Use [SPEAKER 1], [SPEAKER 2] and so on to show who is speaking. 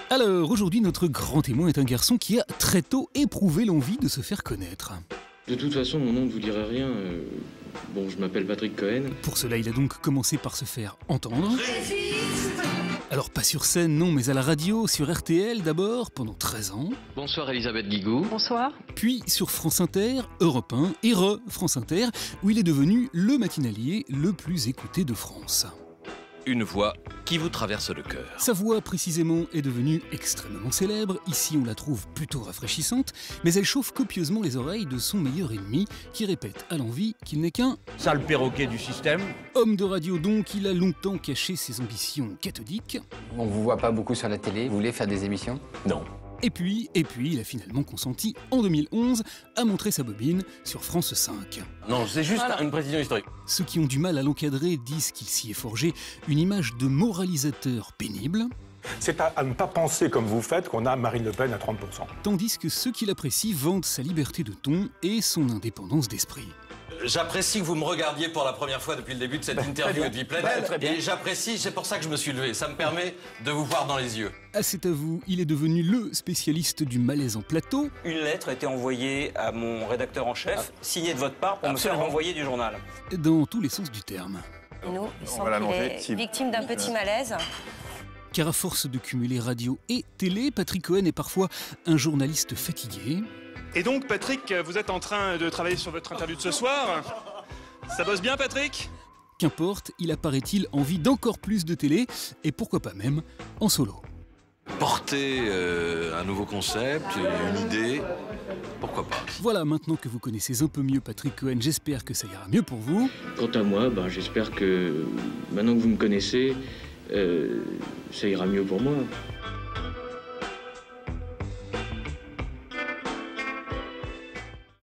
[SPEAKER 1] Alors, aujourd'hui, notre grand témoin est un garçon qui a très tôt éprouvé l'envie de se faire connaître.
[SPEAKER 2] De toute façon, mon nom ne vous dirait rien. Bon, je m'appelle Patrick Cohen.
[SPEAKER 1] Pour cela, il a donc commencé par se faire entendre. Alors, pas sur scène, non, mais à la radio, sur RTL d'abord, pendant 13 ans.
[SPEAKER 2] Bonsoir Elisabeth Guigou.
[SPEAKER 3] Bonsoir.
[SPEAKER 1] Puis sur France Inter, Europe 1 et France Inter, où il est devenu le matinalier le plus écouté de France.
[SPEAKER 4] Une voix qui vous traverse le cœur.
[SPEAKER 1] Sa voix, précisément, est devenue extrêmement célèbre. Ici, on la trouve plutôt rafraîchissante, mais elle chauffe copieusement les oreilles de son meilleur ennemi, qui répète à l'envi qu'il n'est qu'un
[SPEAKER 5] sale perroquet du système.
[SPEAKER 1] Homme de radio donc, il a longtemps caché ses ambitions cathodiques.
[SPEAKER 6] On vous voit pas beaucoup sur la télé, vous voulez faire des émissions?
[SPEAKER 5] Non.
[SPEAKER 1] Et puis, il a finalement consenti, en 2011, à montrer sa bobine sur France 5.
[SPEAKER 5] Non, c'est juste une précision historique.
[SPEAKER 1] Ceux qui ont du mal à l'encadrer disent qu'il s'y est forgé une image de moralisateur pénible.
[SPEAKER 7] C'est à ne pas penser comme vous faites qu'on a Marine Le Pen à 30%.
[SPEAKER 1] Tandis que ceux qui l'apprécient vantent sa liberté de ton et son indépendance d'esprit.
[SPEAKER 4] J'apprécie que vous me regardiez pour la première fois depuis le début de cette interview de Vie pleine. Et j'apprécie, c'est pour ça que je me suis levé. Ça me permet de vous voir dans les yeux.
[SPEAKER 1] Ah, c'est à vous, il est devenu le spécialiste du malaise en plateau.
[SPEAKER 8] Une lettre a été envoyée à mon rédacteur en chef, signée de votre part pour me faire renvoyer du journal.
[SPEAKER 1] Dans tous les sens du terme.
[SPEAKER 3] Nous, il semble qu'il est victime d'un petit malaise.
[SPEAKER 1] Car à force de cumuler radio et télé, Patrick Cohen est parfois un journaliste fatigué.
[SPEAKER 9] Et donc, Patrick, vous êtes en train de travailler sur votre interview de ce soir. Ça bosse bien, Patrick?
[SPEAKER 1] Qu'importe, il a, paraît-il, envie d'encore plus de télé, et pourquoi pas même en solo.
[SPEAKER 4] Porter un nouveau concept, une idée, pourquoi pas.
[SPEAKER 1] Voilà, maintenant que vous connaissez un peu mieux Patrick Cohen, j'espère que ça ira mieux pour vous.
[SPEAKER 2] Quant à moi, j'espère que maintenant que vous me connaissez, ça ira mieux pour moi.